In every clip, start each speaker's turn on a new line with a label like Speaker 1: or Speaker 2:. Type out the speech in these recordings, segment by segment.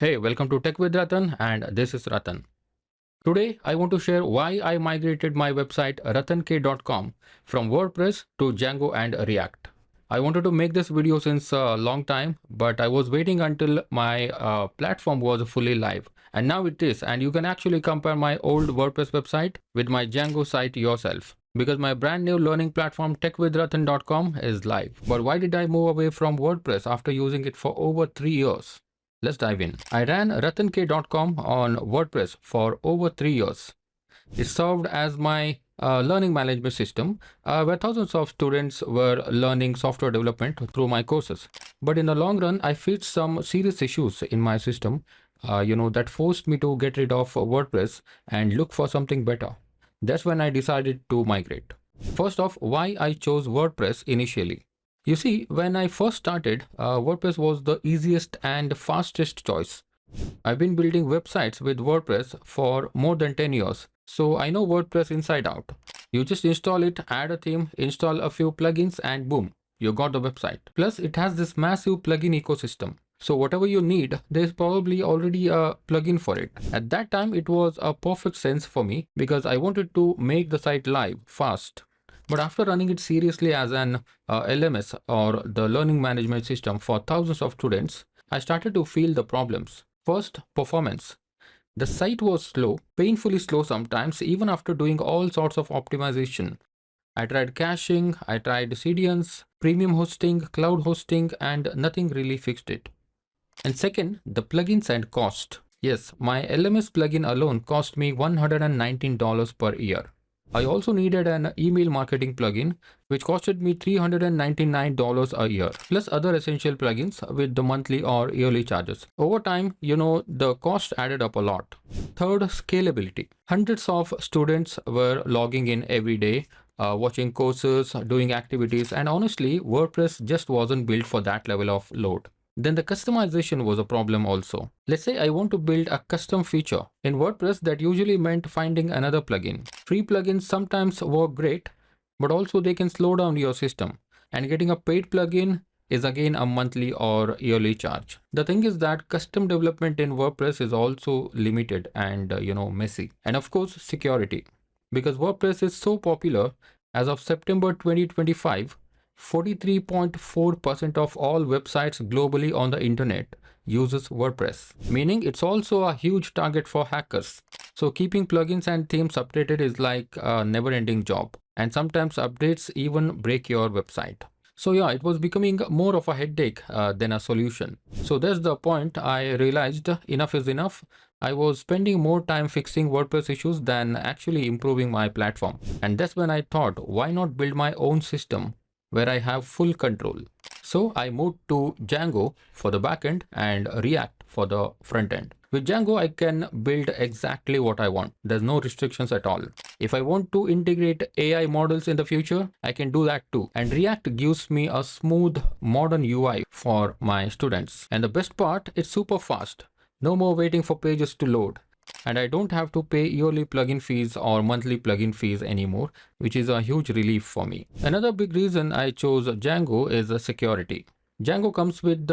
Speaker 1: Hey, welcome to Tech with Rathan, and this is Rathan. Today, I want to share why I migrated my website rathank.com from WordPress to Django and React. I wanted to make this video since a long time, but I was waiting until my platform was fully live. And now it is, and you can actually compare my old WordPress website with my Django site yourself. Because my brand new learning platform techwithrathan.com is live. But why did I move away from WordPress after using it for over 3 years? Let's dive in. I ran rathank.com on WordPress for over 3 years. It served as my learning management system where thousands of students were learning software development through my courses. But in the long run, I faced some serious issues in my system, that forced me to get rid of WordPress and look for something better. That's when I decided to migrate. First off, why I chose WordPress initially. You see, when I first started, WordPress was the easiest and fastest choice. I've been building websites with WordPress for more than 10 years, so I know WordPress inside out. You just install it, add a theme, install a few plugins, and boom, you got the website. Plus, it has this massive plugin ecosystem. So whatever you need, there's probably already a plugin for it. At that time, it was a perfect sense for me because I wanted to make the site live fast. But after running it seriously as an LMS or the learning management system for thousands of students, I started to feel the problems. First, performance. The site was slow, painfully slow sometimes, even after doing all sorts of optimization. I tried caching, I tried CDNs, premium hosting, cloud hosting, and nothing really fixed it. And second, the plugins and cost. Yes, my LMS plugin alone cost me $119 per year. I also needed an email marketing plugin, which costed me $399 a year, plus other essential plugins with the monthly or yearly charges. Over time, the cost added up a lot. Third, scalability. Hundreds of students were logging in every day, watching courses, doing activities, and honestly, WordPress just wasn't built for that level of load. Then the customization was a problem also. Let's say I want to build a custom feature. In WordPress, that usually meant finding another plugin. Free plugins sometimes work great, but also they can slow down your system. And getting a paid plugin is again a monthly or yearly charge. The thing is that custom development in WordPress is also limited and messy. And of course, security. Because WordPress is so popular, as of September 2025, 43.4% of all websites globally on the internet uses WordPress, meaning it's also a huge target for hackers. So keeping plugins and themes updated is like a never-ending job, and sometimes updates even break your website. So yeah, it was becoming more of a headache than a solution. So that's the point I realized enough is enough. I was spending more time fixing WordPress issues than actually improving my platform. And that's when I thought, why not build my own system where I have full control. So I moved to Django for the backend and React for the front end. With Django, I can build exactly what I want. There's no restrictions at all. If I want to integrate AI models in the future, I can do that too. And React gives me a smooth, modern UI for my students. And the best part, it's super fast. No more waiting for pages to load. And I don't have to pay yearly plugin fees or monthly plugin fees anymore, which is a huge relief for me. Another big reason I chose Django is security. Django comes with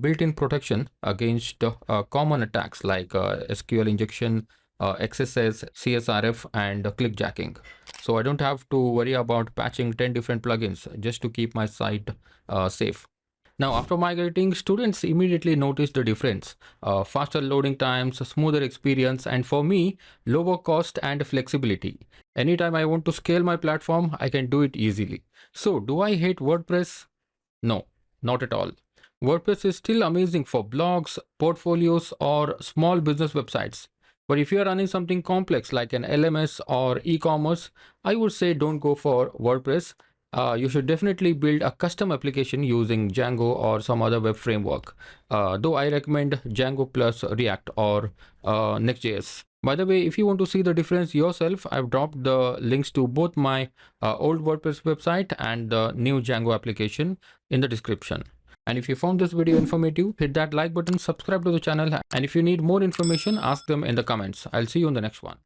Speaker 1: built-in protection against common attacks like SQL injection, XSS, CSRF, and clickjacking. So I don't have to worry about patching 10 different plugins just to keep my site safe. Now, after migrating, students immediately noticed the difference. Faster loading times, smoother experience, and for me, lower cost and flexibility. Anytime I want to scale my platform, I can do it easily. So, do I hate WordPress? No, not at all. WordPress is still amazing for blogs, portfolios, or small business websites. But if you are running something complex like an LMS or e-commerce, I would say don't go for WordPress. You should definitely build a custom application using Django or some other web framework. Though I recommend Django plus React or Next.js. By the way, if you want to see the difference yourself, I've dropped the links to both my old WordPress website and the new Django application in the description. And if you found this video informative, hit that like button, subscribe to the channel, and if you need more information, ask them in the comments. I'll see you in the next one.